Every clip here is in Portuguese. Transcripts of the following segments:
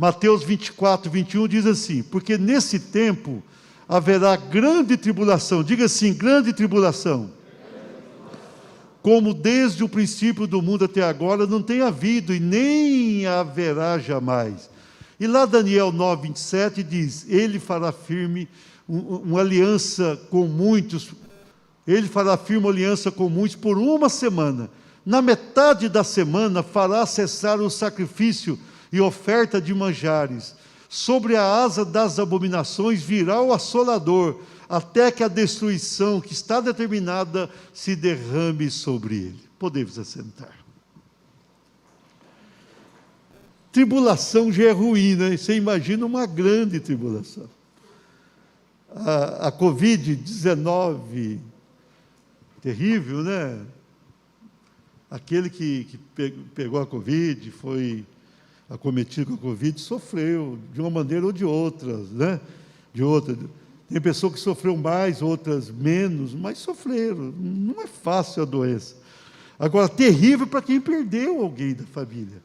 Mateus 24, 21 diz assim: porque nesse tempo haverá grande tribulação, diga assim, grande tribulação, como desde o princípio do mundo até agora não tem havido e nem haverá jamais. E lá Daniel 9, 27 diz: ele fará firme uma aliança com muitos, ele fará firme uma aliança com muitos por uma semana. Na metade da semana fará cessar o sacrifício e oferta de manjares. Sobre a asa das abominações virá o assolador, até que a destruição que está determinada se derrame sobre ele. Podemos assentar. Tribulação já é ruim, né? Você imagina uma grande tribulação. A Covid-19, terrível, né? Aquele que pegou a Covid, foi acometido com a Covid, sofreu de uma maneira ou de outra, né? De outra. Tem pessoas que sofreram mais, outras menos, mas sofreram. Não é fácil a doença. Agora, terrível para quem perdeu alguém da família.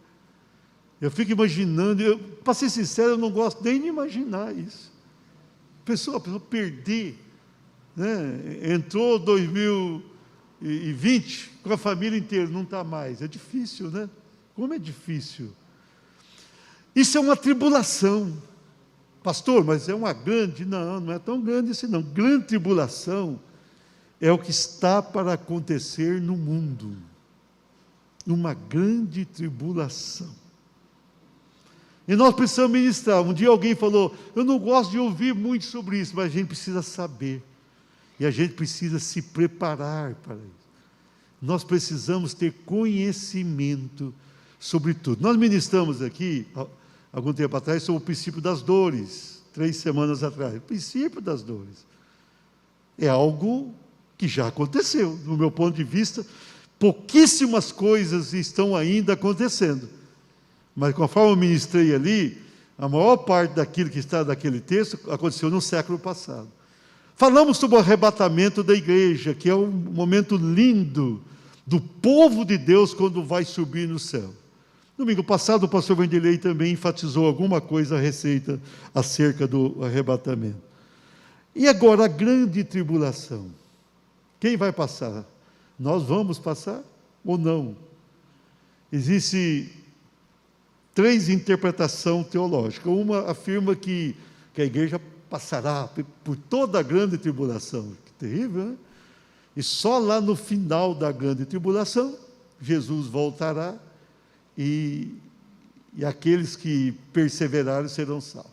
Eu fico imaginando, para ser sincero, eu não gosto nem de imaginar isso. A pessoa perder, né? Entrou 2020 com a família inteira, não está mais. É difícil, né? Como é difícil. Isso é uma tribulação. Pastor, mas é uma grande... Não, não é tão grande assim não. Grande tribulação é o que está para acontecer no mundo. Uma grande tribulação. E nós precisamos ministrar. Um dia alguém falou, eu não gosto de ouvir muito sobre isso, mas a gente precisa saber. E a gente precisa se preparar para isso. Nós precisamos ter conhecimento sobre tudo. Nós ministramos aqui, algum tempo atrás, sobre o princípio das dores, 3 semanas atrás. O princípio das dores é algo que já aconteceu. Do meu ponto de vista, pouquíssimas coisas estão ainda acontecendo. Mas conforme eu ministrei ali, a maior parte daquilo que está naquele texto aconteceu no século passado. Falamos sobre o arrebatamento da igreja, que é um momento lindo do povo de Deus quando vai subir no céu. Domingo passado o pastor Vanderlei também enfatizou alguma coisa a receita acerca do arrebatamento. E agora a grande tribulação. Quem vai passar? Nós vamos passar ou não? Existe 3 interpretações teológicas. Uma afirma que a igreja passará por toda a grande tribulação. Que terrível, né? E só lá no final da grande tribulação, Jesus voltará e aqueles que perseverarem serão salvos.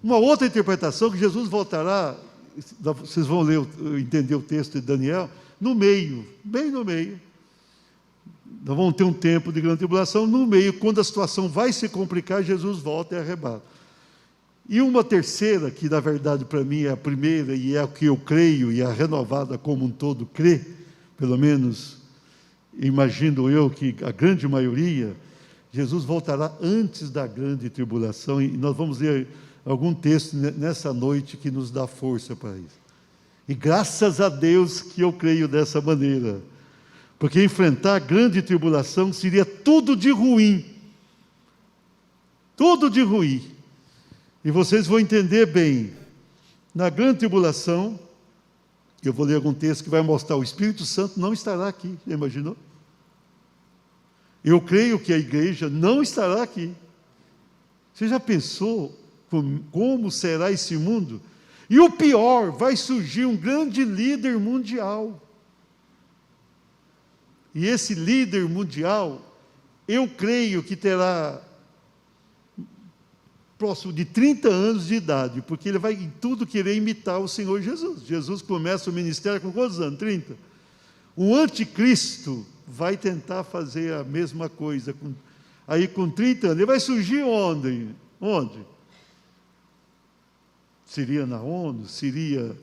Uma outra interpretação, que Jesus voltará, vocês vão ler, entender o texto de Daniel, no meio, bem no meio. Nós vamos ter um tempo de grande tribulação, no meio, quando a situação vai se complicar, Jesus volta e arrebata. E uma terceira, que na verdade para mim é a primeira, e é o que eu creio, e a renovada como um todo crê, pelo menos, imagino eu que a grande maioria, Jesus voltará antes da grande tribulação, e nós vamos ler algum texto nessa noite que nos dá força para isso. E graças a Deus que eu creio dessa maneira, porque enfrentar a grande tribulação seria tudo de ruim. Tudo de ruim. E vocês vão entender bem. Na grande tribulação, eu vou ler algum texto que vai mostrar, o Espírito Santo não estará aqui. Já imaginou? Eu creio que a igreja não estará aqui. Você já pensou como será esse mundo? E o pior, vai surgir um grande líder mundial. E esse líder mundial, eu creio que terá próximo de 30 anos de idade, porque ele vai em tudo querer imitar o Senhor Jesus. Jesus começa o ministério com quantos anos? 30. O anticristo vai tentar fazer a mesma coisa. Aí com 30 anos, ele vai surgir onde? Onde? Seria na ONU, seria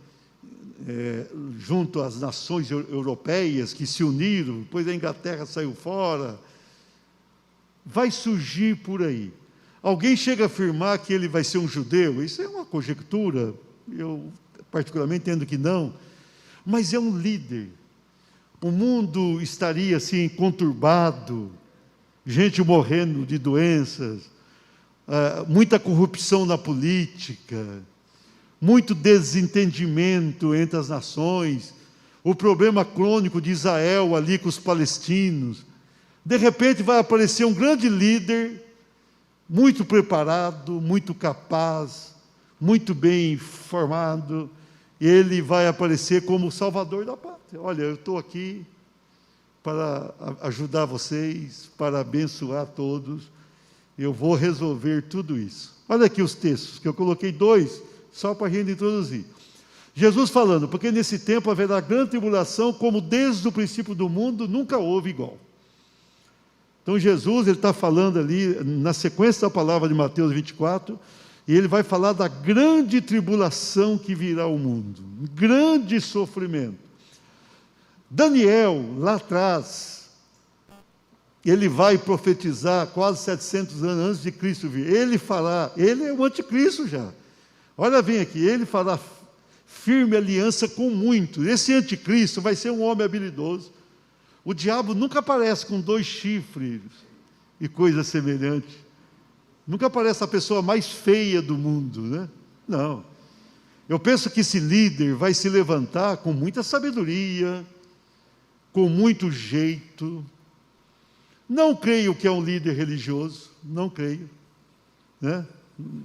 junto às nações europeias que se uniram, depois a Inglaterra saiu fora. Vai surgir por aí. Alguém chega a afirmar que ele vai ser um judeu? Isso é uma conjectura, eu particularmente entendo que não, mas é um líder. O mundo estaria assim conturbado, gente morrendo de doenças, muita corrupção na política, muito desentendimento entre as nações, o problema crônico de Israel ali com os palestinos. De repente vai aparecer um grande líder, muito preparado, muito capaz, muito bem formado, e ele vai aparecer como o salvador da pátria. Olha, eu estou aqui para ajudar vocês, para abençoar todos, eu vou resolver tudo isso. Olha aqui os textos, que eu coloquei 2, só para a gente introduzir. Jesus falando, porque nesse tempo haverá grande tribulação, como desde o princípio do mundo nunca houve igual. Então Jesus, ele está falando ali, na sequência da palavra de Mateus 24, e ele vai falar da grande tribulação que virá ao mundo, um grande sofrimento. Daniel, lá atrás, ele vai profetizar quase 700 anos antes de Cristo vir. Ele é o anticristo já. Olha bem aqui, ele fará firme aliança com muitos. Esse anticristo vai ser um homem habilidoso. O diabo nunca aparece com 2 chifres e coisa semelhante. Nunca aparece a pessoa mais feia do mundo, né? Não. Eu penso que esse líder vai se levantar com muita sabedoria, com muito jeito. Não creio que é um líder religioso, não creio, né?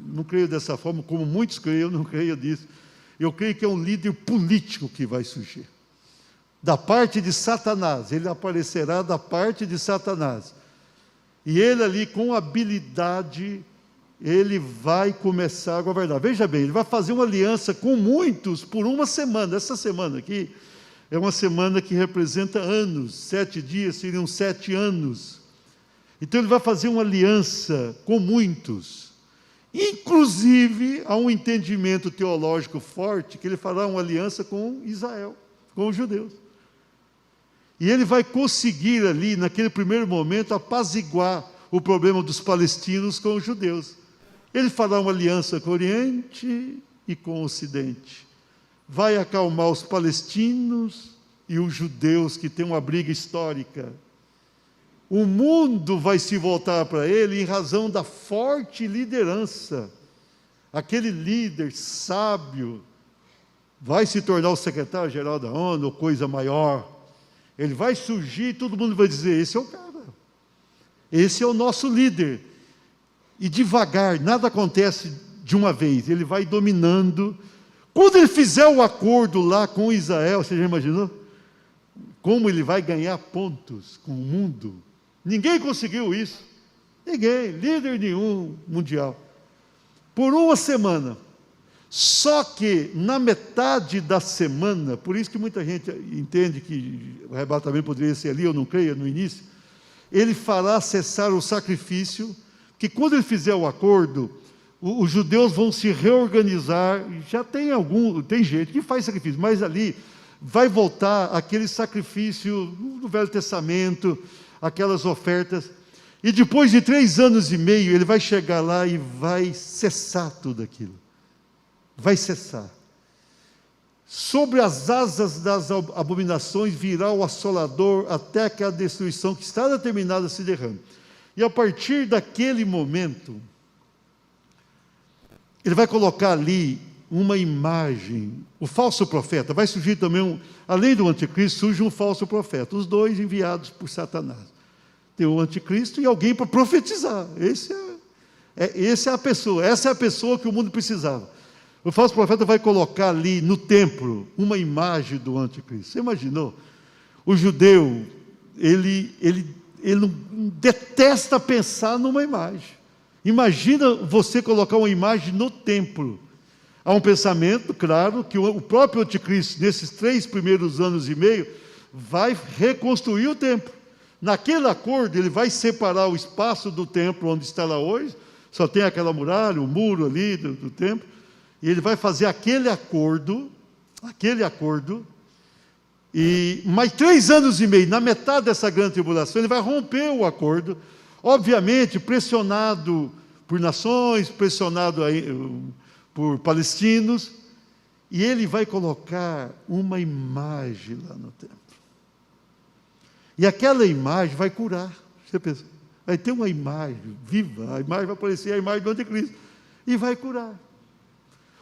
Não creio dessa forma, como muitos creem, eu não creio disso. Eu creio que é um líder político que vai surgir. Da parte de Satanás, ele aparecerá da parte de Satanás. E ele ali, com habilidade, ele vai começar a governar. Veja bem, ele vai fazer uma aliança com muitos por uma semana. Essa semana aqui é uma semana que representa anos. 7 dias seriam 7 anos. Então ele vai fazer uma aliança com muitos. Inclusive, há um entendimento teológico forte que ele fará uma aliança com Israel, com os judeus. E ele vai conseguir ali, naquele primeiro momento, apaziguar o problema dos palestinos com os judeus. Ele fará uma aliança com o Oriente e com o Ocidente. Vai acalmar os palestinos e os judeus, que têm uma briga histórica. O mundo vai se voltar para ele em razão da forte liderança. Aquele líder sábio vai se tornar o secretário-geral da ONU, ou coisa maior. Ele vai surgir e todo mundo vai dizer, esse é o cara. Esse é o nosso líder. E devagar, nada acontece de uma vez. Ele vai dominando. Quando ele fizer o acordo lá com Israel, você já imaginou? Como ele vai ganhar pontos com o mundo? Ninguém conseguiu isso. Ninguém, líder nenhum mundial. Por uma semana. Só que na metade da semana, por isso que muita gente entende que o arrebatamento poderia ser ali, eu não creio, no início, ele fará cessar o sacrifício, que quando ele fizer o acordo, os judeus vão se reorganizar, já tem gente que faz sacrifício, mas ali vai voltar aquele sacrifício do Velho Testamento, aquelas ofertas, e depois de 3 anos e meio, ele vai chegar lá e vai cessar tudo aquilo. Vai cessar. Sobre as asas das abominações virá o assolador até que a destruição que está determinada se derrame. E a partir daquele momento, ele vai colocar ali uma imagem. O falso profeta, vai surgir também, além do anticristo, surge um falso profeta. Os 2 enviados por Satanás. Tem o anticristo e alguém para profetizar. Essa é a pessoa que o mundo precisava. O falso profeta vai colocar ali no templo uma imagem do anticristo. Você imaginou? O judeu, ele não detesta pensar numa imagem. Imagina você colocar uma imagem no templo. Há um pensamento, claro, que o próprio anticristo, nesses 3 primeiros anos e meio, vai reconstruir o templo. Naquele acordo, ele vai separar o espaço do templo onde está lá hoje, só tem aquela muralha, o muro ali do templo, e ele vai fazer aquele acordo, e mais 3 anos e meio, na metade dessa grande tribulação, ele vai romper o acordo, obviamente pressionado por nações, pressionado por palestinos, e ele vai colocar uma imagem lá no templo. E aquela imagem vai curar. Você pensa, Vai ter uma imagem viva, a imagem vai aparecer, a imagem do anticristo, e vai curar.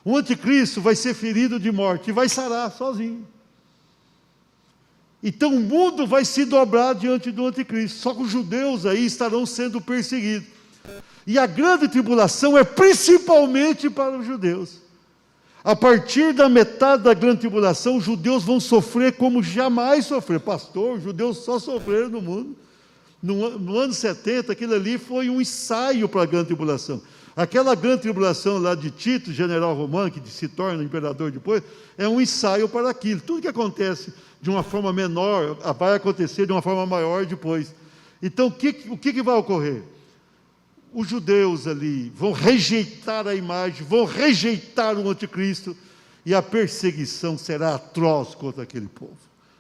O anticristo vai ser ferido de morte e vai sarar sozinho. Então o mundo vai se dobrar diante do anticristo, só que os judeus aí estarão sendo perseguidos. E a grande tribulação é principalmente para os judeus. A partir da metade da grande tribulação, os judeus vão sofrer como jamais sofreram. Pastor, os judeus só sofreram no mundo. No ano 70, aquilo ali foi um ensaio para a grande tribulação. Aquela grande tribulação lá de Tito, general romano, que se torna imperador depois, é um ensaio para aquilo. Tudo que acontece de uma forma menor, vai acontecer de uma forma maior depois. Então, o que vai ocorrer? Os judeus ali vão rejeitar a imagem, vão rejeitar o anticristo, e a perseguição será atroz contra aquele povo.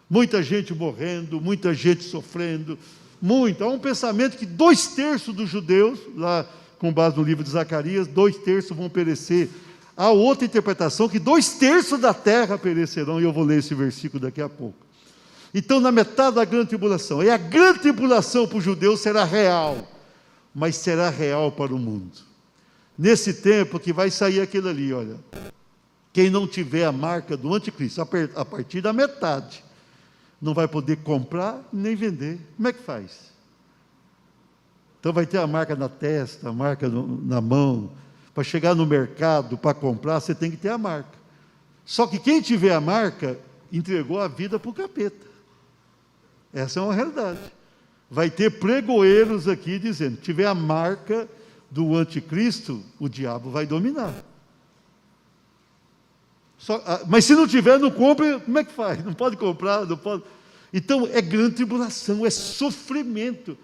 Muita gente morrendo, muita gente sofrendo, muito. Há um pensamento que 2/3 dos judeus, lá com base no livro de Zacarias, 2/3 vão perecer. Há outra interpretação que 2/3 da terra perecerão, e eu vou ler esse versículo daqui a pouco. Então, na metade da grande tribulação, e a grande tribulação para os judeus será real, mas será real para o mundo. Nesse tempo que vai sair aquilo ali, olha, quem não tiver a marca do anticristo, a partir da metade, não vai poder comprar nem vender. Como é que faz? Então vai ter a marca na testa, a marca na mão. Para chegar no mercado, para comprar, você tem que ter a marca. Só que quem tiver a marca, entregou a vida para o capeta. Essa é uma realidade. Vai ter pregoeiros aqui dizendo, tiver a marca do anticristo, o diabo vai dominar. Mas se não tiver, não compre, como é que faz? Não pode comprar, não pode. Então, é grande tribulação, é sofrimento.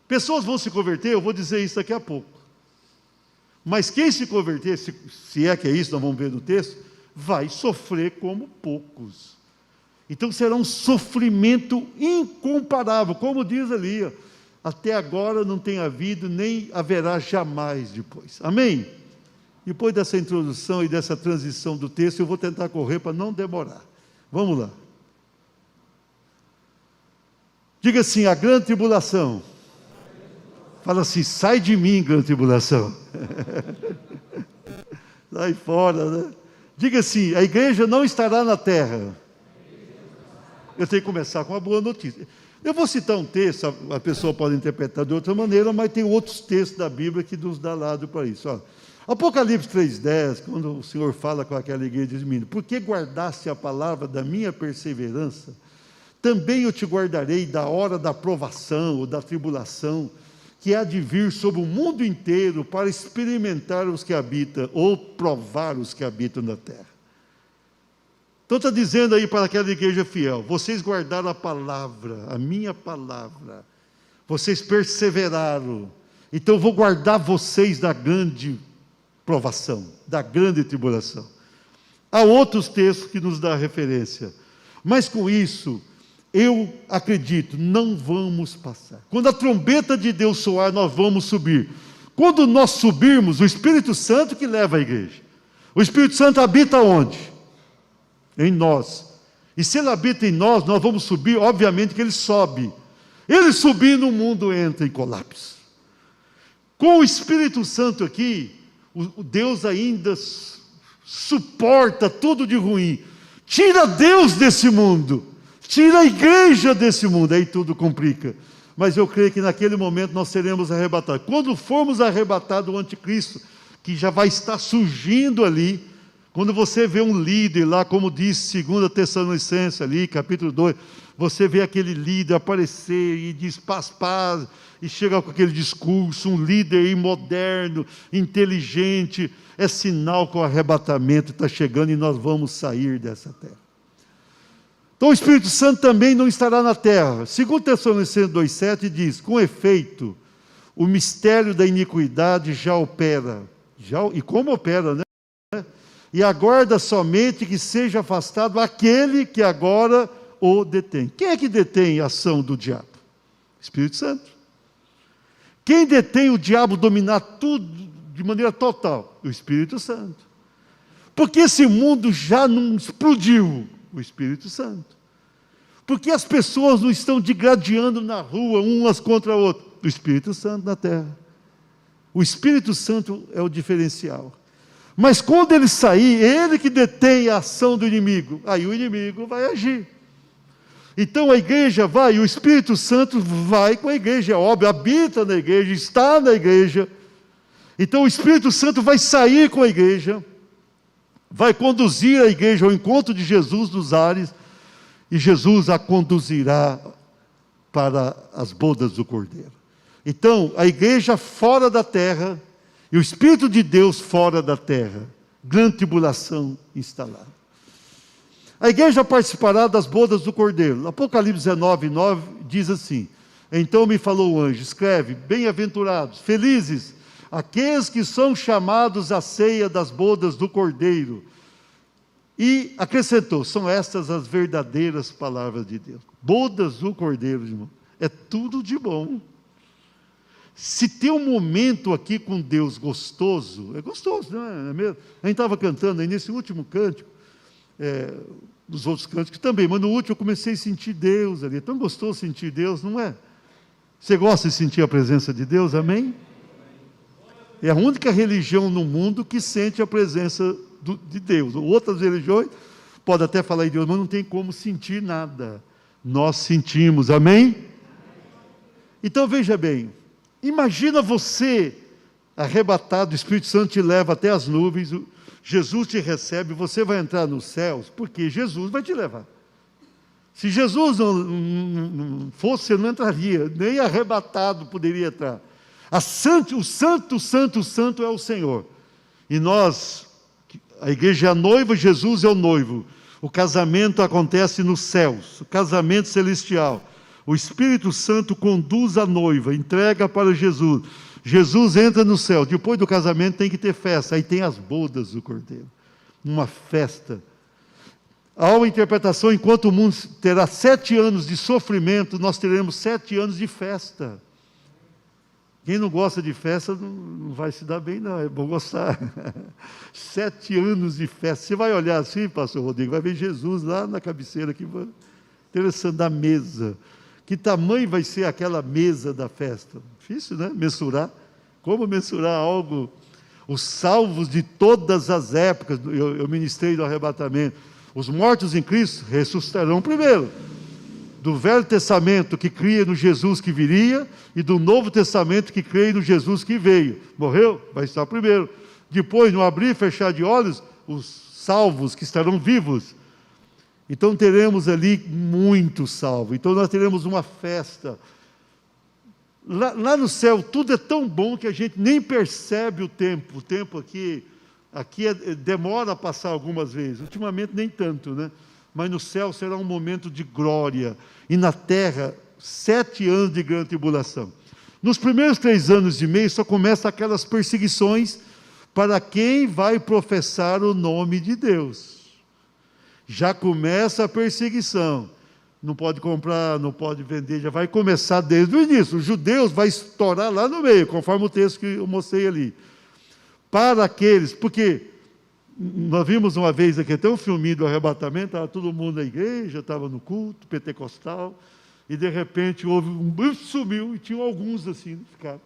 Pessoas vão se converter, eu vou dizer isso daqui a pouco. Mas quem se converter, se é que é isso, nós vamos ver no texto, vai sofrer como poucos. Então será um sofrimento incomparável, como diz ali, ó, até agora não tem havido, nem haverá jamais depois. Amém? Depois dessa introdução e dessa transição do texto, eu vou tentar correr para não demorar. Vamos lá. Diga assim, a grande tribulação. Fala assim, sai de mim, grande tribulação. Sai fora, né? Diga assim, a igreja não estará na terra. Eu tenho que começar com uma boa notícia. Eu vou citar um texto, a pessoa pode interpretar de outra maneira, mas tem outros textos da Bíblia que nos dá lado para isso. Ó. Apocalipse 3,10, quando o Senhor fala com aquela igreja, diz, menino, porque guardaste a palavra da minha perseverança, também eu te guardarei da hora da provação ou da tribulação, que há de vir sobre o mundo inteiro para experimentar os que habitam, ou provar os que habitam na terra. Então está dizendo aí para aquela igreja fiel, vocês guardaram a palavra, a minha palavra, vocês perseveraram, então eu vou guardar vocês da grande provação, da grande tribulação. Há outros textos que nos dão referência, mas com isso, eu acredito, não vamos passar. Quando a trombeta de Deus soar, nós vamos subir. Quando nós subirmos, o Espírito Santo que leva a igreja. O Espírito Santo habita onde? Em nós. E se ele habita em nós, nós vamos subir, obviamente que ele sobe. Ele subindo, o mundo entra em colapso. Com o Espírito Santo aqui, o Deus ainda suporta tudo de ruim. Tira Deus desse mundo. Tira a igreja desse mundo, aí tudo complica. Mas eu creio que naquele momento nós seremos arrebatados. Quando formos arrebatados, o anticristo, que já vai estar surgindo ali, quando você vê um líder lá, como diz 2 Tessalonicenses ali, capítulo 2, você vê aquele líder aparecer e diz paz, paz, e chega com aquele discurso, um líder moderno, inteligente, é sinal que o arrebatamento está chegando e nós vamos sair dessa terra. Então o Espírito Santo também não estará na terra. 2 Tessalonicenses 2,7 diz, com efeito, o mistério da iniquidade já opera. E como opera, né? E aguarda somente que seja afastado aquele que agora o detém. Quem é que detém a ação do diabo? Espírito Santo. Quem detém o diabo dominar tudo de maneira total? O Espírito Santo. Porque esse mundo já não explodiu. O Espírito Santo. Porque as pessoas não estão digladiando na rua, umas contra outras. do Espírito Santo na terra. O Espírito Santo é o diferencial. Mas quando ele sair, ele que detém a ação do inimigo, aí o inimigo vai agir. Então a igreja vai, o Espírito Santo vai com a igreja, é óbvio, habita na igreja, está na igreja. Então o Espírito Santo vai sair com a igreja, vai conduzir a igreja ao encontro de Jesus nos ares, e Jesus a conduzirá para as bodas do Cordeiro. Então, a igreja fora da terra, e o Espírito de Deus fora da terra, grande tribulação instalada. A igreja participará das bodas do Cordeiro. Apocalipse 19, 9 diz assim: então me falou o anjo, escreve, bem-aventurados, felizes, aqueles que são chamados à ceia das bodas do Cordeiro. E acrescentou, são estas as verdadeiras palavras de Deus. Bodas do Cordeiro, irmão, é tudo de bom. Se tem um momento aqui com Deus gostoso, é gostoso, não é mesmo? A gente estava cantando aí nesse último cântico, nos outros cânticos também, mas no último eu comecei a sentir Deus ali. É tão gostoso sentir Deus, não é? Você gosta de sentir a presença de Deus, amém? É a única religião no mundo que sente a presença de Deus. Outras religiões podem até falar de Deus, mas não tem como sentir nada. Nós sentimos, amém? Então veja bem, imagina você arrebatado, o Espírito Santo te leva até as nuvens, Jesus te recebe, você vai entrar nos céus, porque Jesus vai te levar. Se Jesus não fosse, você não entraria, nem arrebatado poderia entrar. O santo, santo, santo é o Senhor. E nós, a igreja é a noiva, Jesus é o noivo. O casamento acontece nos céus, o casamento celestial. O Espírito Santo conduz a noiva, entrega para Jesus. Jesus entra no céu, depois do casamento tem que ter festa, aí tem as bodas do Cordeiro, uma festa. Há uma interpretação, enquanto o mundo terá 7 anos de sofrimento, nós teremos 7 anos de festa. Quem não gosta de festa não vai se dar bem não, é bom gostar. 7 anos de festa, você vai olhar assim, pastor Rodrigo, vai ver Jesus lá na cabeceira, aqui, interessante, da mesa. Que tamanho vai ser aquela mesa da festa? Difícil, né? Mensurar. Como mensurar algo? Os salvos de todas as épocas, eu ministrei do arrebatamento. Os mortos em Cristo ressuscitarão primeiro. Do Velho Testamento que cria no Jesus que viria, e do Novo Testamento que crê no Jesus que veio. Morreu? Vai estar primeiro. Depois, no abrir e fechar de olhos, os salvos que estarão vivos. Então teremos ali muito salvo. Então nós teremos uma festa. Lá no céu tudo é tão bom que a gente nem percebe o tempo. O tempo aqui demora a passar algumas vezes. Ultimamente nem tanto, né? Mas no céu será um momento de glória. E na terra, 7 anos de grande tribulação. Nos primeiros 3 anos e meio só começam aquelas perseguições para quem vai professar o nome de Deus. Já começa a perseguição, não pode comprar, não pode vender, já vai começar desde o início, os judeus vai estourar lá no meio, conforme o texto que eu mostrei ali, para aqueles, porque nós vimos uma vez aqui, até um filminho do arrebatamento, estava todo mundo na igreja, estava no culto pentecostal, e de repente houve sumiu, e tinham alguns assim, ficaram.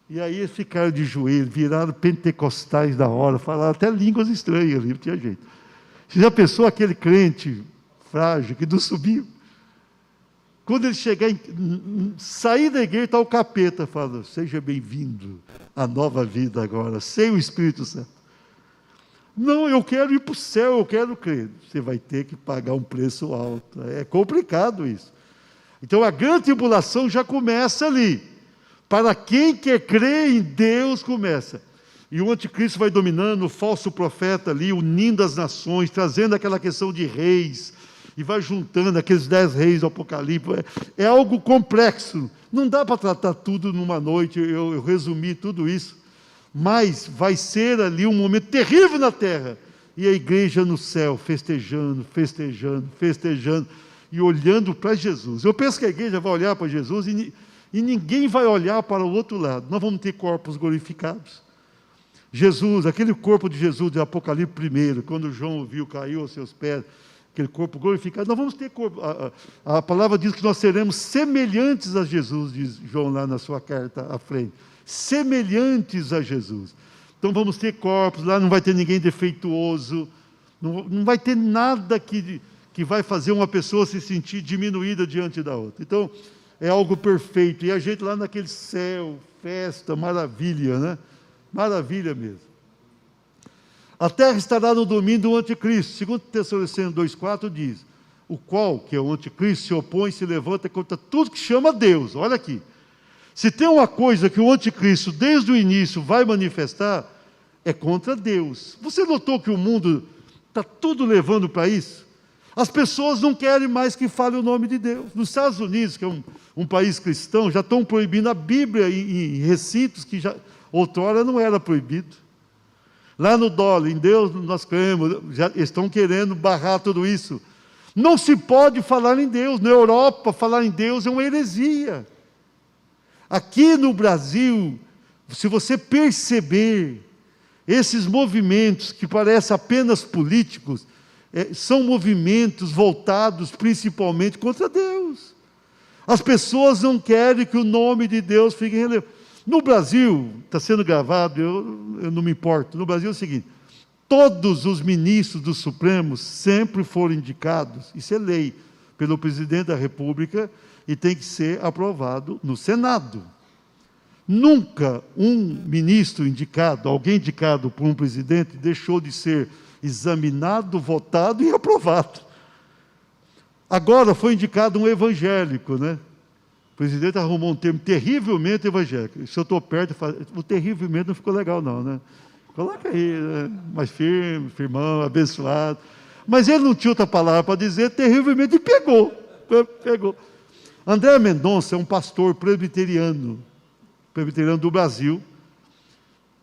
E aí eles ficaram de joelho, viraram pentecostais da hora, falaram até línguas estranhas ali, não tinha jeito. Você já pensou aquele crente frágil que não subiu? Quando ele chegar, sair da igreja, está o capeta, fala, seja bem-vindo à nova vida agora, sem o Espírito Santo. Não, eu quero ir para o céu, eu quero crer. Você vai ter que pagar um preço alto. É complicado isso. Então a grande tribulação já começa ali. Para quem quer crer em Deus, começa. E o anticristo vai dominando, o falso profeta ali, unindo as nações, trazendo aquela questão de reis, e vai juntando aqueles 10 reis do Apocalipse. É algo complexo, não dá para tratar tudo numa noite, eu resumi tudo isso, mas vai ser ali um momento terrível na terra, e a igreja no céu, festejando, festejando, festejando, e olhando para Jesus. Eu penso que a igreja vai olhar para Jesus, e ninguém vai olhar para o outro lado, nós vamos ter corpos glorificados. Jesus, aquele corpo de Jesus de Apocalipse 1, quando João o viu, caiu aos seus pés, aquele corpo glorificado. Nós vamos ter corpo. A palavra diz que nós seremos semelhantes a Jesus, diz João lá na sua carta à frente. Semelhantes a Jesus. Então vamos ter corpos, lá não vai ter ninguém defeituoso, não vai ter nada que vai fazer uma pessoa se sentir diminuída diante da outra. Então, é algo perfeito. E a gente lá naquele céu, festa, maravilha, né? Maravilha mesmo. A terra estará no domínio do anticristo. Segundo Tessalonicenses 2,4 diz, o qual, que é o anticristo, se opõe e se levanta contra tudo que chama Deus. Olha aqui. Se tem uma coisa que o anticristo, desde o início, vai manifestar, é contra Deus. Você notou que o mundo está tudo levando para isso? As pessoas não querem mais que fale o nome de Deus. Nos Estados Unidos, que é um país cristão, já estão proibindo a Bíblia em recintos que já outrora não era proibido. Lá no Dolly, em Deus nós cremos, já estão querendo barrar tudo isso. Não se pode falar em Deus. Na Europa, falar em Deus é uma heresia. Aqui no Brasil, se você perceber, esses movimentos que parecem apenas políticos, são movimentos voltados principalmente contra Deus. As pessoas não querem que o nome de Deus fique relevante. No Brasil, está sendo gravado, eu não me importo, no Brasil é o seguinte, todos os ministros do Supremo sempre foram indicados, isso é lei, pelo presidente da República, e tem que ser aprovado no Senado. Nunca um ministro indicado, alguém indicado por um presidente, deixou de ser examinado, votado e aprovado. Agora foi indicado um evangélico, né? O presidente arrumou um termo terrivelmente evangélico. Se eu estou perto, o terrivelmente não ficou legal não, né? Coloca aí, né? Mais firme, firmão, abençoado. Mas ele não tinha outra palavra para dizer, terrivelmente, e pegou. André Mendonça é um pastor presbiteriano do Brasil.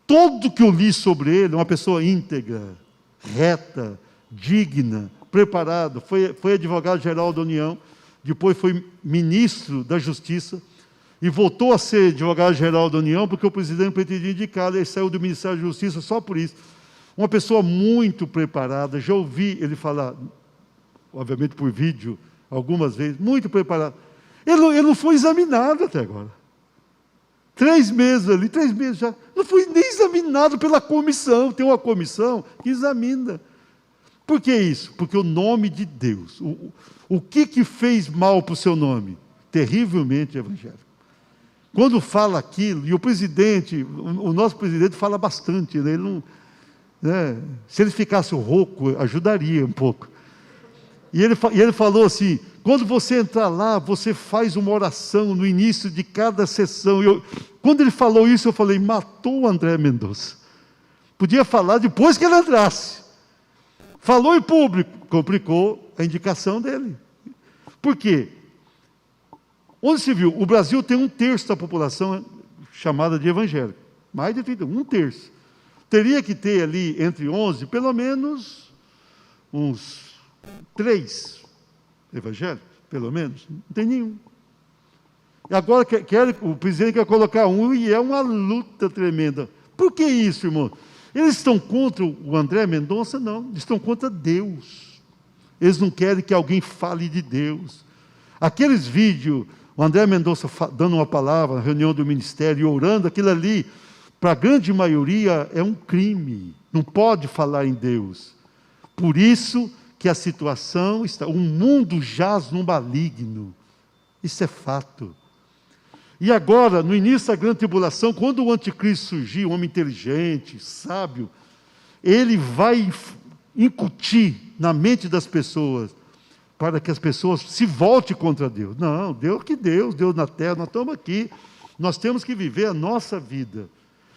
Tudo que eu li sobre ele, uma pessoa íntegra, reta, digna, preparado, foi advogado-geral da União, depois foi ministro da Justiça, e voltou a ser advogado-geral da União, porque o presidente pretendia indicá-lo, ele saiu do Ministério da Justiça só por isso. Uma pessoa muito preparada, já ouvi ele falar, obviamente por vídeo, algumas vezes, muito preparado. Ele não foi examinado até agora. 3 meses ali, 3 meses já, não foi nem examinado pela comissão, tem uma comissão que examina. Por que isso? Porque o nome de Deus, o que fez mal para o seu nome? Terrivelmente evangélico. Quando fala aquilo, e o presidente, o nosso presidente fala bastante, né? Ele não, né? Se ele ficasse rouco, ajudaria um pouco. E ele falou assim, quando você entrar lá, você faz uma oração no início de cada sessão. Quando ele falou isso, eu falei, matou o André Mendonça. Podia falar depois que ele entrasse. Falou em público, complicou a indicação dele. Por quê? Onde se viu? O Brasil tem 1/3 da população chamada de evangélico. Mais de 30, 1/3. Teria que ter ali, entre 11, pelo menos uns 3 evangélicos, pelo menos. Não tem nenhum. E agora o presidente quer colocar um e é uma luta tremenda. Por que isso, irmão? Eles estão contra o André Mendonça? Não, eles estão contra Deus. Eles não querem que alguém fale de Deus. Aqueles vídeos, o André Mendonça dando uma palavra na reunião do ministério e orando, aquilo ali, para a grande maioria, é um crime. Não pode falar em Deus. Por isso que a situação está... O mundo jaz no maligno. Isso é fato. E agora, no início da grande tribulação, quando o anticristo surgir, um homem inteligente, sábio, ele vai incutir na mente das pessoas, para que as pessoas se voltem contra Deus. Não, Deus na terra, nós estamos aqui, nós temos que viver a nossa vida.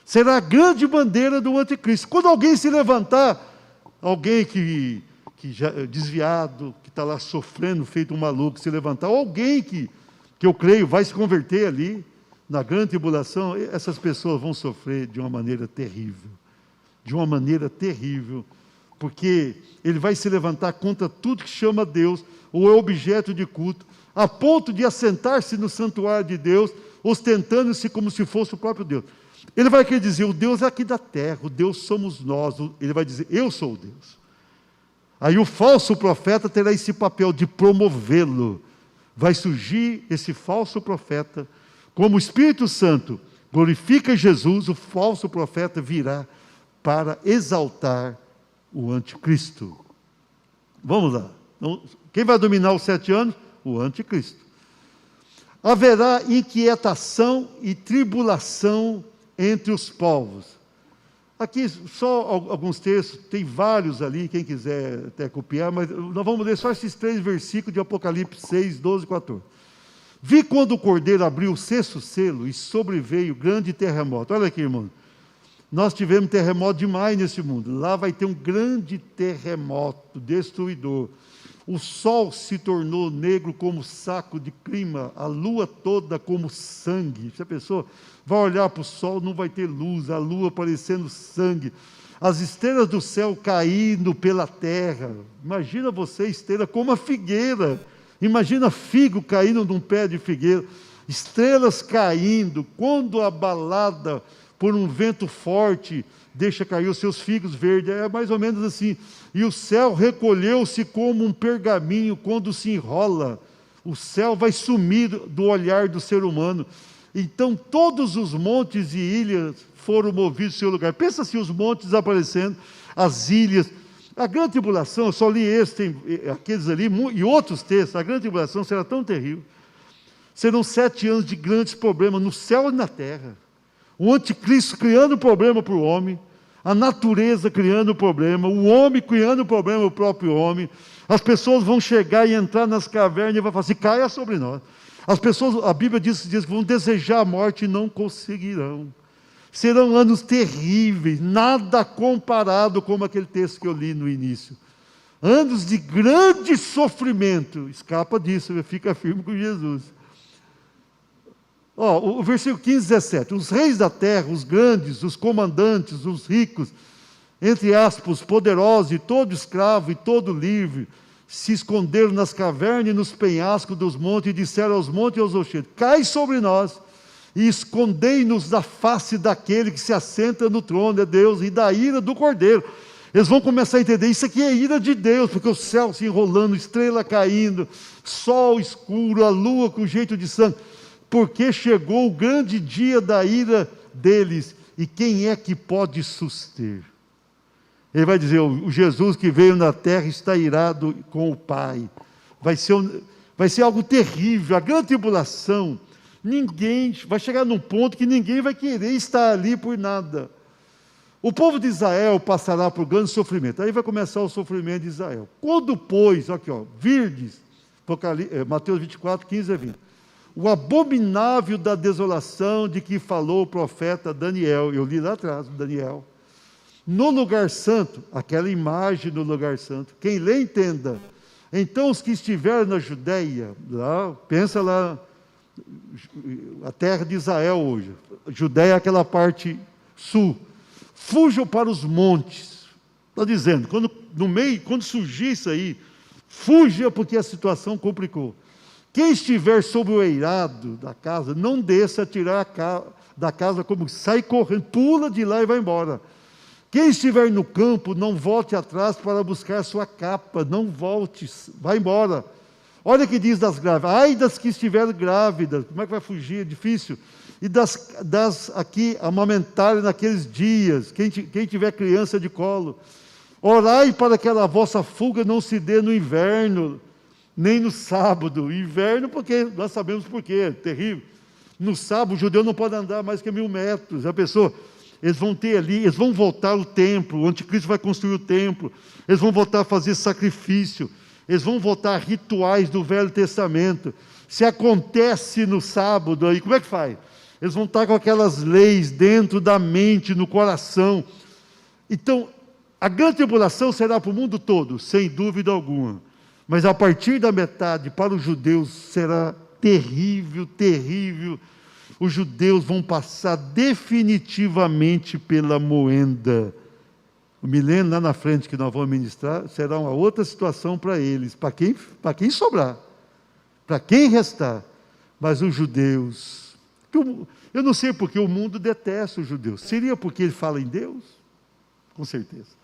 Será a grande bandeira do anticristo. Quando alguém se levantar, alguém que já é desviado, que está lá sofrendo, feito um maluco, se levantar, ou alguém que eu creio vai se converter ali, na grande tribulação, essas pessoas vão sofrer de uma maneira terrível. De uma maneira terrível. Porque ele vai se levantar contra tudo que chama Deus, ou é objeto de culto, a ponto de assentar-se no santuário de Deus, ostentando-se como se fosse o próprio Deus. Ele vai querer dizer, o Deus é aqui da terra, o Deus somos nós. Ele vai dizer, eu sou o Deus. Aí o falso profeta terá esse papel de promovê-lo. Vai surgir esse falso profeta, como o Espírito Santo glorifica Jesus, o falso profeta virá para exaltar o anticristo. Vamos lá. Quem vai dominar os 7 anos? O anticristo. Haverá inquietação e tribulação entre os povos. Aqui só alguns textos, tem vários ali, quem quiser até copiar, mas nós vamos ler só esses 3 versículos de Apocalipse 6, 12 e 14. Vi quando o Cordeiro abriu o 6º selo e sobreveio grande terremoto. Olha aqui, irmão. Nós tivemos terremoto demais nesse mundo. Lá vai ter um grande terremoto destruidor. O sol se tornou negro como saco de clima, a lua toda como sangue. Se a pessoa vai olhar para o sol, não vai ter luz, a lua parecendo sangue. As estrelas do céu caindo pela terra. Imagina você, estrela, como a figueira. Imagina figo caindo num pé de figueira. Estrelas caindo, quando abalada por um vento forte, deixa cair os seus figos verdes. É mais ou menos assim. E o céu recolheu-se como um pergaminho quando se enrola. O céu vai sumir do olhar do ser humano. Então todos os montes e ilhas foram movidos do seu lugar. Pensa assim, os montes aparecendo, as ilhas. A grande tribulação, eu só li esse, tem aqueles ali, e outros textos. A grande tribulação será tão terrível. Serão 7 anos de grandes problemas no céu e na terra. O anticristo criando problema para o homem, a natureza criando problema, o homem criando problema, o próprio homem. As pessoas vão chegar e entrar nas cavernas e vão falar assim, caia sobre nós. As pessoas, a Bíblia diz que vão desejar a morte e não conseguirão. Serão anos terríveis, nada comparado como aquele texto que eu li no início. Anos de grande sofrimento. Escapa disso, fica firme com Jesus. O versículo 15, 17. Os reis da terra, os grandes, os comandantes, os ricos, entre aspas, poderosos, e todo escravo e todo livre, se esconderam nas cavernas e nos penhascos dos montes e disseram aos montes e aos rochedos, cai sobre nós e escondei-nos da face daquele que se assenta no trono, é Deus, e da ira do Cordeiro. Eles vão começar a entender, isso aqui é ira de Deus, porque o céu se enrolando, estrela caindo, sol escuro, a lua com jeito de sangue, porque chegou o grande dia da ira deles, e quem é que pode suster? Ele vai dizer, o Jesus que veio na terra está irado com o Pai. Vai ser algo terrível, a grande tribulação. Ninguém vai chegar num ponto que ninguém vai querer estar ali por nada. O povo de Israel passará por grande sofrimento. Aí vai começar o sofrimento de Israel. Quando, pois, aqui, virdes, Mateus 24, 15 a 20. O abominável da desolação de que falou o profeta Daniel. Eu li lá atrás, Daniel. No lugar santo, aquela imagem no lugar santo. Quem lê, entenda. Então os que estiveram na Judeia, lá, pensa lá, a terra de Israel hoje. Judeia é aquela parte sul. Fujam para os montes. Está dizendo, quando surgir isso aí, fuja porque a situação complicou. Quem estiver sob o eirado da casa, não desça a tirar da casa como sai correndo, pula de lá e vai embora. Quem estiver no campo, não volte atrás para buscar sua capa, não volte, vai embora. Olha o que diz das grávidas, ai das que estiverem grávidas, como é que vai fugir? É difícil. E das aqui amamentarem naqueles dias, quem tiver criança de colo. Orai para que a vossa fuga não se dê no inverno, nem no sábado. Inverno, porque nós sabemos por quê, é terrível. No sábado, o judeu não pode andar mais que 1000 metros. A pessoa, eles vão ter ali, eles vão voltar ao templo, o anticristo vai construir o templo, eles vão voltar a fazer sacrifício, eles vão voltar a rituais do Velho Testamento. Se acontece no sábado, aí como é que faz? Eles vão estar com aquelas leis dentro da mente, no coração. Então, a grande tribulação será para o mundo todo, sem dúvida alguma. Mas a partir da metade, para os judeus, será terrível, terrível. Os judeus vão passar definitivamente pela moenda. O milênio lá na frente que nós vamos ministrar, será uma outra situação para eles, para quem sobrar, para quem restar. Mas os judeus, eu não sei porque o mundo detesta os judeus. Seria porque ele fala em Deus? Com certeza.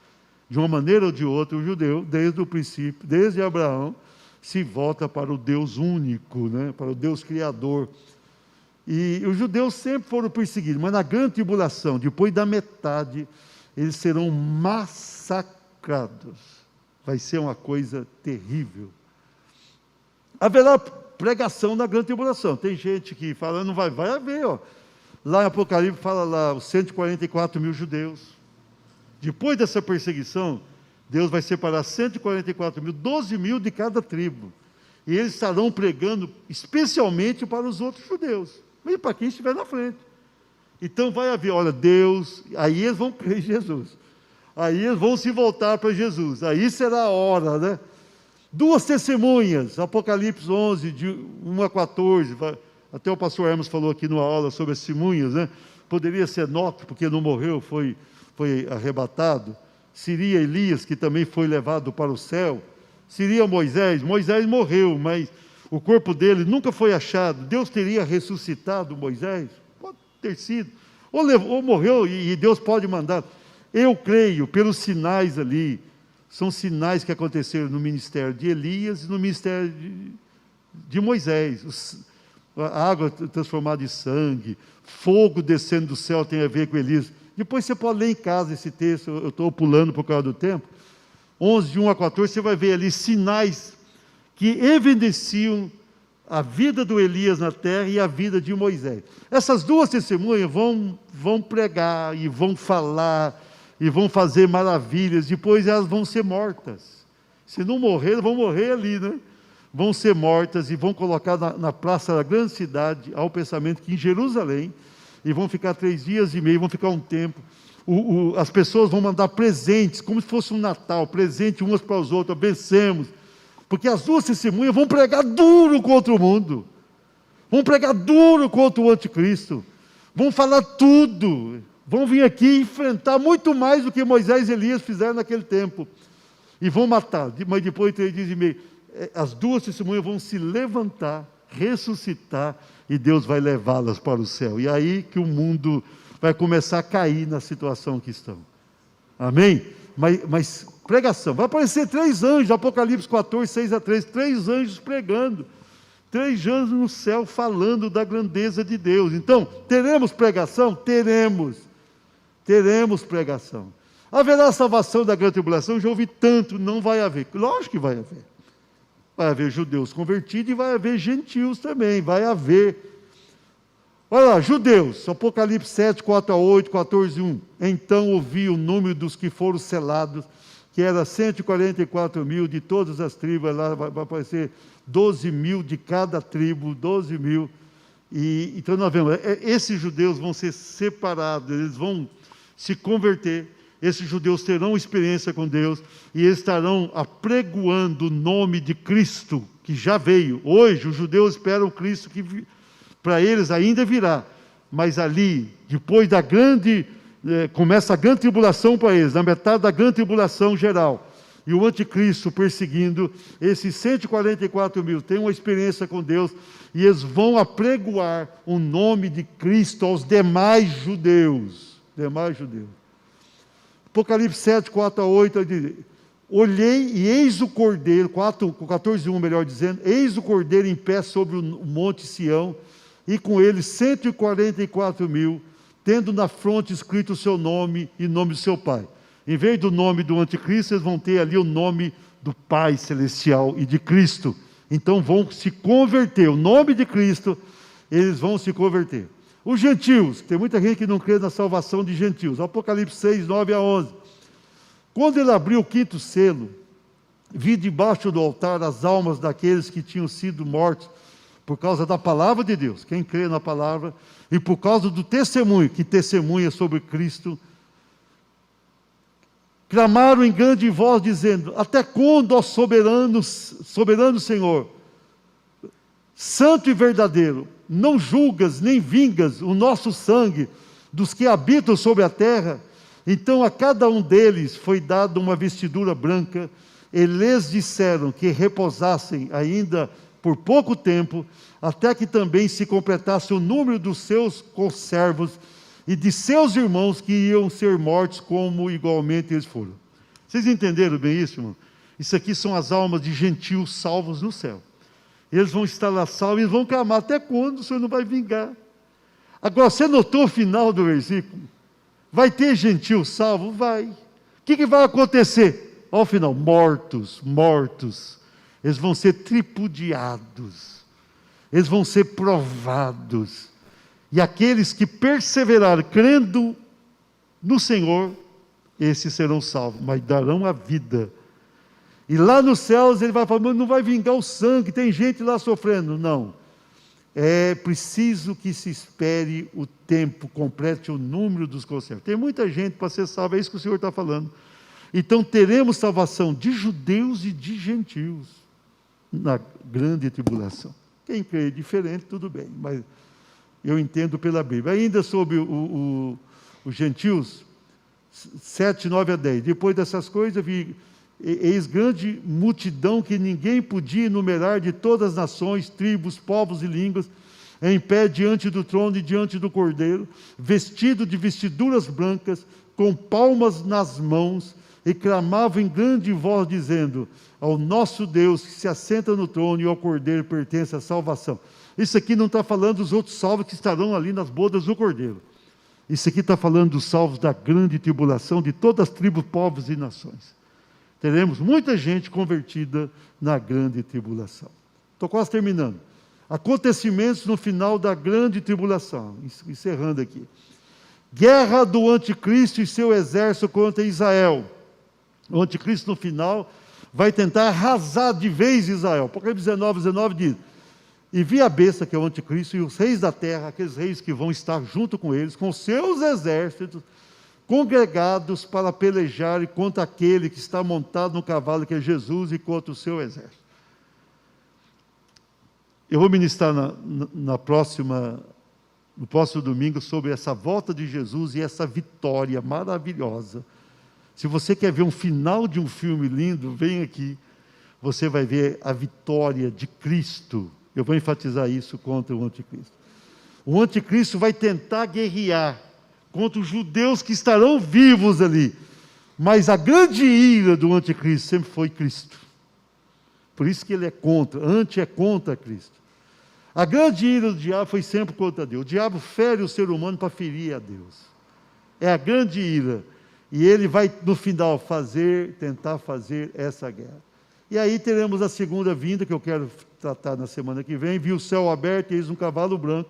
de uma maneira ou de outra, o judeu, desde o princípio, desde Abraão, se volta para o Deus único, né? Para o Deus Criador. E os judeus sempre foram perseguidos, mas na grande tribulação, depois da metade, eles serão massacrados. Vai ser uma coisa terrível. Haverá pregação na grande tribulação. Tem gente que fala, não vai haver, ó. Lá em Apocalipse fala lá, os 144 mil judeus. Depois dessa perseguição, Deus vai separar 144 mil, 12 mil de cada tribo. E eles estarão pregando especialmente para os outros judeus. E para quem estiver na frente. Então vai haver, olha, Deus, aí eles vão crer em Jesus. Aí eles vão se voltar para Jesus. Aí será a hora, né? 2 testemunhas, Apocalipse 11, de 1 a 14. Até o pastor Hermes falou aqui numa aula sobre as testemunhas, né? Poderia ser Enoque, porque não morreu, foi arrebatado. Seria Elias, que também foi levado para o céu. Seria Moisés. Moisés morreu, mas o corpo dele nunca foi achado. Deus teria ressuscitado Moisés? Pode ter sido. Ou morreu e Deus pode mandar. Eu creio, pelos sinais ali, são sinais que aconteceram no ministério de Elias e no ministério de Moisés. A água transformada em sangue, fogo descendo do céu tem a ver com Elias. Depois você pode ler em casa esse texto, eu estou pulando por causa do tempo. 11, de 1 a 14, você vai ver ali sinais que evidenciam a vida do Elias na terra e a vida de Moisés. Essas duas testemunhas vão pregar e vão falar e vão fazer maravilhas, depois elas vão ser mortas. Se não morrer, vão morrer ali, né? Vão ser mortas e vão colocar na praça da grande cidade, ao pensamento que em Jerusalém, e vão ficar 3 dias e meio, vão ficar um tempo. As pessoas vão mandar presentes, como se fosse um Natal, presente umas para os outros, vencemos. Porque as duas testemunhas vão pregar duro contra o mundo, vão pregar duro contra o anticristo, vão falar tudo, vão vir aqui enfrentar muito mais do que Moisés e Elias fizeram naquele tempo, e vão matar, mas depois de 3 dias e meio, as duas testemunhas vão se levantar, ressuscitar, e Deus vai levá-las para o céu, e aí que o mundo vai começar a cair na situação que estão, amém? Mas pregação, vai aparecer 3 anjos, Apocalipse 14, 6 a 13, 3 anjos pregando, 3 anjos no céu falando da grandeza de Deus. Então, teremos pregação? Teremos pregação. Haverá salvação da grande tribulação? Já ouvi tanto, não vai haver. Lógico que vai haver. Vai haver judeus convertidos e vai haver gentios também, vai haver. Olha lá, judeus, Apocalipse 7, 4 a 8, 14, 1. Então ouvi o número dos que foram selados, que era 144 mil de todas as tribos, lá vai aparecer 12 mil de cada tribo, 12 mil. E então nós vemos, esses judeus vão ser separados, eles vão se converter, esses judeus terão experiência com Deus, e eles estarão apregoando o nome de Cristo, que já veio. Hoje os judeus esperam Cristo que para eles ainda virá, mas ali, depois da grande, começa a grande tribulação para eles, na metade da grande tribulação geral, e o anticristo perseguindo, esses 144 mil têm uma experiência com Deus, e eles vão apregoar o nome de Cristo aos demais judeus. Apocalipse 7, 4 a 8, diz: olhei e eis o cordeiro, 14, 1 melhor dizendo, eis o cordeiro em pé sobre o monte Sião, e com ele 144 mil, tendo na fronte escrito o seu nome e o nome do seu Pai. Em vez do nome do anticristo, eles vão ter ali o nome do Pai Celestial e de Cristo. Então vão se converter, o nome de Cristo, eles vão se converter. Os gentios, tem muita gente que não crê na salvação de gentios. Apocalipse 6, 9 a 11. Quando ele abriu o 5º selo, vi debaixo do altar as almas daqueles que tinham sido mortos por causa da palavra de Deus, quem crê na palavra, e por causa do testemunho, que testemunha sobre Cristo, clamaram em grande voz, dizendo: até quando, ó soberano Senhor, santo e verdadeiro, não julgas nem vingas o nosso sangue dos que habitam sobre a terra? Então a cada um deles foi dada uma vestidura branca, e lhes disseram que repousassem ainda por pouco tempo, até que também se completasse o número dos seus conservos e de seus irmãos que iam ser mortos, como igualmente eles foram. Vocês entenderam bem isso, irmão? Isso aqui são as almas de gentios salvos no céu. Eles vão estar lá salvos, eles vão clamar: até quando o Senhor não vai vingar? Agora, você notou o final do versículo? Vai ter gentio salvo? Vai. O que vai acontecer? Ao final, mortos. Eles vão ser tripudiados. Eles vão ser provados. E aqueles que perseverarem crendo no Senhor, esses serão salvos, mas darão a vida. E lá nos céus ele vai falar: mas não vai vingar o sangue, tem gente lá sofrendo. Não. É preciso que se espere o tempo, complete o número dos conservos. Tem muita gente para ser salva, é isso que o Senhor está falando. Então teremos salvação de judeus e de gentios na grande tribulação. Quem crê diferente, tudo bem, mas eu entendo pela Bíblia. Ainda sobre os gentios, 7, 9 a 10. Depois dessas coisas, vi, eis grande multidão que ninguém podia enumerar, de todas as nações, tribos, povos e línguas, em pé diante do trono e diante do Cordeiro, vestido de vestiduras brancas, com palmas nas mãos, e clamavam em grande voz, dizendo: ao nosso Deus que se assenta no trono e ao Cordeiro pertence a salvação. Isso aqui não está falando dos outros salvos que estarão ali nas bodas do Cordeiro. Isso aqui está falando dos salvos da grande tribulação, de todas as tribos, povos e nações. Teremos muita gente convertida na grande tribulação. Estou quase terminando. Acontecimentos no final da grande tribulação. Encerrando aqui. Guerra do anticristo e seu exército contra Israel. O anticristo no final vai tentar arrasar de vez Israel. Apocalipse 19 diz: e vi a besta, que é o anticristo, e os reis da terra, aqueles reis que vão estar junto com eles, com seus exércitos, congregados para pelejar contra aquele que está montado no cavalo, que é Jesus, e contra o seu exército. Eu vou ministrar no próximo domingo sobre essa volta de Jesus e essa vitória maravilhosa. Se você quer ver um final de um filme lindo, vem aqui, você vai ver a vitória de Cristo. Eu vou enfatizar isso contra o anticristo. O anticristo vai tentar guerrear contra os judeus que estarão vivos ali. Mas a grande ira do anticristo sempre foi Cristo. Por isso que ele é contra, é contra Cristo. A grande ira do diabo foi sempre contra Deus. O diabo fere o ser humano para ferir a Deus. É a grande ira. E ele vai, no final, tentar fazer essa guerra. E aí teremos a segunda vinda, que eu quero tratar na semana que vem. Vi o céu aberto e eis um cavalo branco.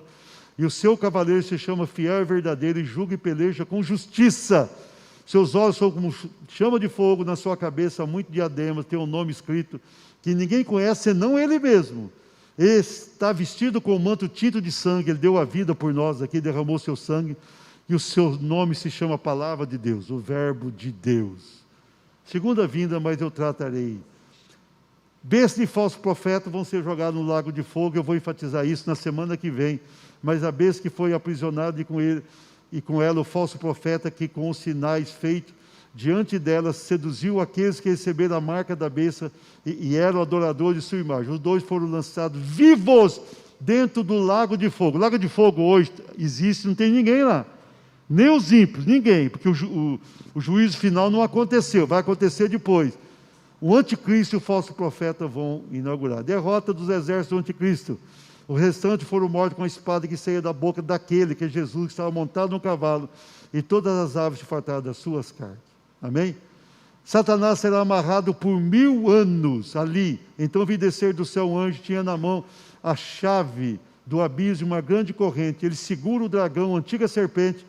E o seu cavaleiro se chama Fiel e Verdadeiro, e julga e peleja com justiça. Seus olhos são como chama de fogo, na sua cabeça muito diademas, tem um nome escrito que ninguém conhece, senão ele mesmo. Ele está vestido com um manto tinto de sangue, ele deu a vida por nós aqui, derramou seu sangue, e o seu nome se chama Palavra de Deus, o Verbo de Deus. Segunda vinda, mas eu tratarei. Besta e falso profeta vão ser jogados no lago de fogo, eu vou enfatizar isso na semana que vem. Mas a besta que foi aprisionada e com ela o falso profeta, que com os sinais feitos diante dela seduziu aqueles que receberam a marca da besta e eram adoradores de sua imagem. Os dois foram lançados vivos dentro do lago de fogo. O lago de fogo hoje existe, não tem ninguém lá. Nem os ímpios, ninguém, porque o juízo final não aconteceu, vai acontecer depois. O anticristo e o falso profeta vão inaugurar. Derrota dos exércitos do anticristo. O restante foram mortos com a espada que saía da boca daquele, que é Jesus, que estava montado no cavalo, e todas as aves se fartaram das suas carnes. Amém? Satanás será amarrado por 1000 anos ali. Então vi descer do céu um anjo, tinha na mão a chave do abismo, uma grande corrente. Ele segura o dragão, a antiga serpente,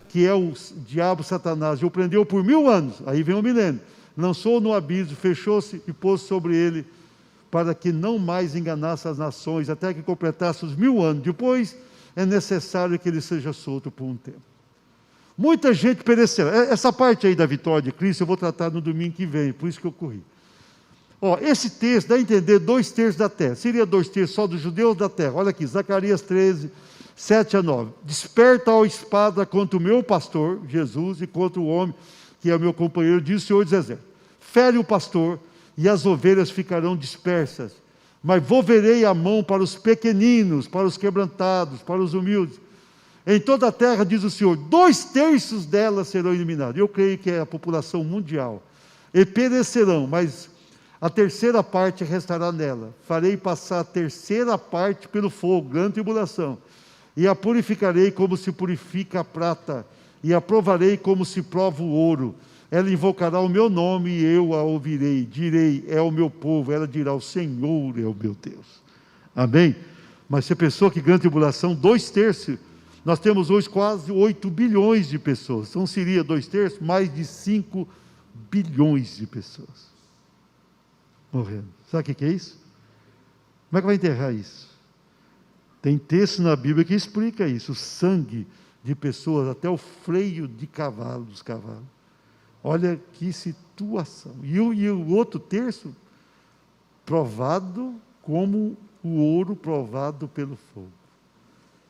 que é o diabo Satanás, e o prendeu por 1000 anos. Aí vem o milênio. Lançou no abismo, fechou-se e pôs sobre ele, para que não mais enganasse as nações, até que completasse os 1000 anos. Depois é necessário que ele seja solto por um tempo. Muita gente perecerá. Essa parte aí da vitória de Cristo eu vou tratar no domingo que vem, por isso que eu corri. Esse texto dá a entender 2/3 da terra. Seria 2/3 só dos judeus da terra. Olha aqui, Zacarias 13, 7 a 9. Desperta a espada contra o meu pastor, Jesus, e contra o homem que é meu companheiro, diz o Senhor dos Exércitos. Fere o pastor, e as ovelhas ficarão dispersas. Mas volverei a mão para os pequeninos, para os quebrantados, para os humildes. Em toda a terra, diz o Senhor, 2/3 delas serão eliminadas. Eu creio que é a população mundial. e perecerão, mas a terceira parte restará nela. Farei passar a terceira parte pelo fogo, grande tribulação, e a purificarei como se purifica a prata, e a provarei como se prova o ouro. Ela invocará o meu nome e eu a ouvirei. Direi, é o meu povo. Ela dirá, o Senhor é o meu Deus. Amém? Mas você pensou que grande tribulação, 2/3, nós temos hoje quase 8 bilhões de pessoas. Então seria 2/3, mais de 5 bilhões de pessoas morrendo. Sabe o que é isso? Como é que vai enterrar isso? Tem texto na Bíblia que explica isso. O sangue de pessoas, até o freio de cavalo, dos cavalos. Olha que situação. E o outro terço, provado como o ouro provado pelo fogo.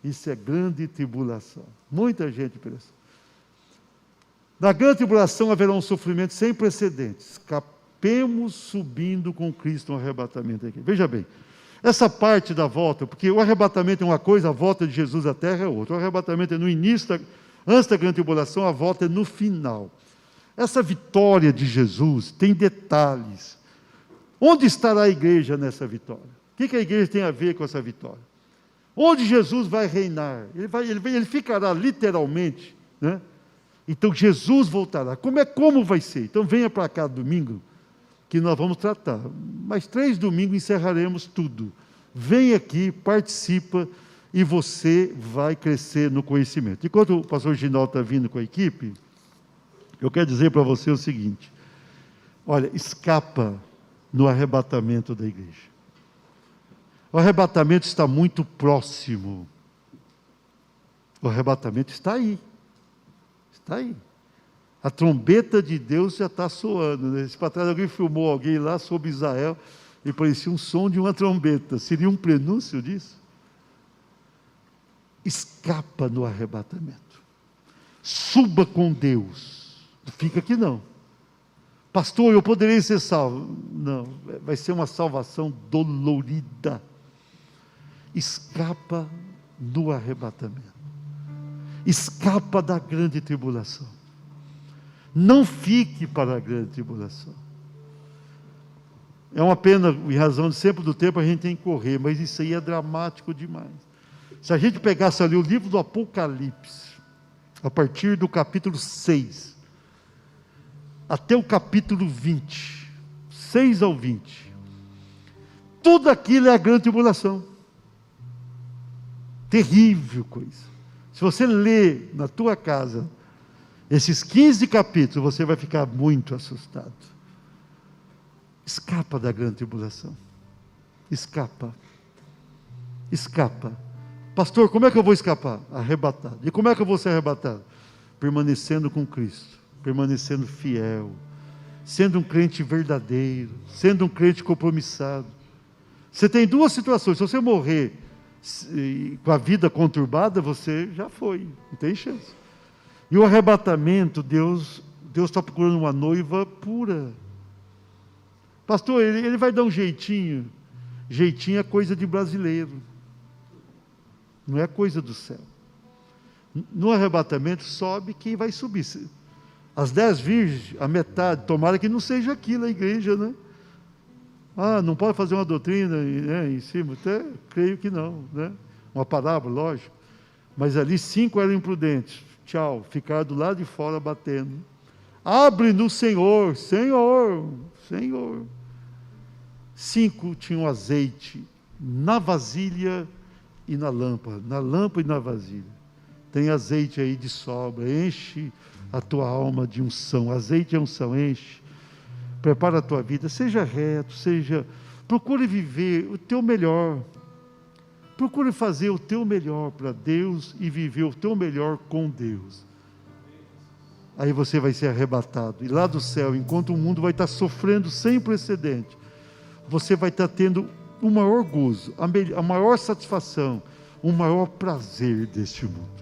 Isso é grande tribulação. Muita gente pensa. Na grande tribulação haverá um sofrimento sem precedentes. Escapemos subindo com Cristo no arrebatamento aqui. Veja bem, essa parte da volta, porque o arrebatamento é uma coisa, a volta de Jesus à terra é outra. O arrebatamento é no início, antes da grande tribulação, a volta é no final. Essa vitória de Jesus tem detalhes. Onde estará a igreja nessa vitória? O que a igreja tem a ver com essa vitória? Onde Jesus vai reinar? Ele ficará literalmente, né? Então Jesus voltará. Como vai ser? Então venha para cá domingo, que nós vamos tratar. Mas 3 domingos encerraremos tudo. Vem aqui, participa, e você vai crescer no conhecimento. Enquanto o pastor Ginaldo está vindo com a equipe, eu quero dizer para você o seguinte: olha, escapa no arrebatamento da igreja. O arrebatamento está muito próximo. O arrebatamento está aí. Está aí. A trombeta de Deus já está soando. Né? Para trás alguém filmou alguém lá sobre Israel e parecia um som de uma trombeta. Seria um prenúncio disso? Escapa no arrebatamento. Suba com Deus. Fica aqui não. Pastor, eu poderei ser salvo. Não, vai ser uma salvação dolorida. Escapa no arrebatamento. Escapa da grande tribulação. Não fique para a grande tribulação. É uma pena, em razão de sempre do tempo, a gente tem que correr, mas isso aí é dramático demais. Se a gente pegasse ali o livro do Apocalipse, a partir do capítulo 6, até o capítulo 20, 6 ao 20, tudo aquilo é a grande tribulação. Terrível coisa. Se você ler na tua casa esses 15 capítulos, você vai ficar muito assustado. Escapa da grande tribulação. Escapa. Escapa. Pastor, como é que eu vou escapar? Arrebatado. E como é que eu vou ser arrebatado? Permanecendo com Cristo, permanecendo fiel, sendo um crente verdadeiro, sendo um crente compromissado. Você tem 2 situações. Se você morrer com a vida conturbada, você já foi, não tem chance. E o arrebatamento, Deus está procurando uma noiva pura. Pastor, ele vai dar um jeitinho. Jeitinho é coisa de brasileiro, não é coisa do céu. No arrebatamento sobe quem vai subir. As 10 virgens, a metade, tomara que não seja aquilo a igreja, né? Não pode fazer uma doutrina, né, em cima, até creio que não, né? Uma parábola, lógico. Mas ali 5 eram imprudentes. Tchau, ficaram do lado de fora batendo. Abre no Senhor, Senhor, Senhor. 5 tinham azeite na vasilha e na lâmpada e na vasilha. Tem azeite aí de sobra, enche a tua alma de unção. Azeite é unção, enche. Prepara a tua vida, seja reto, procure viver o teu melhor. Procure fazer o teu melhor para Deus e viver o teu melhor com Deus. Aí você vai ser arrebatado. E lá do céu, enquanto o mundo vai estar sofrendo sem precedente, você vai estar tendo o maior gozo, a maior satisfação, o maior prazer deste mundo.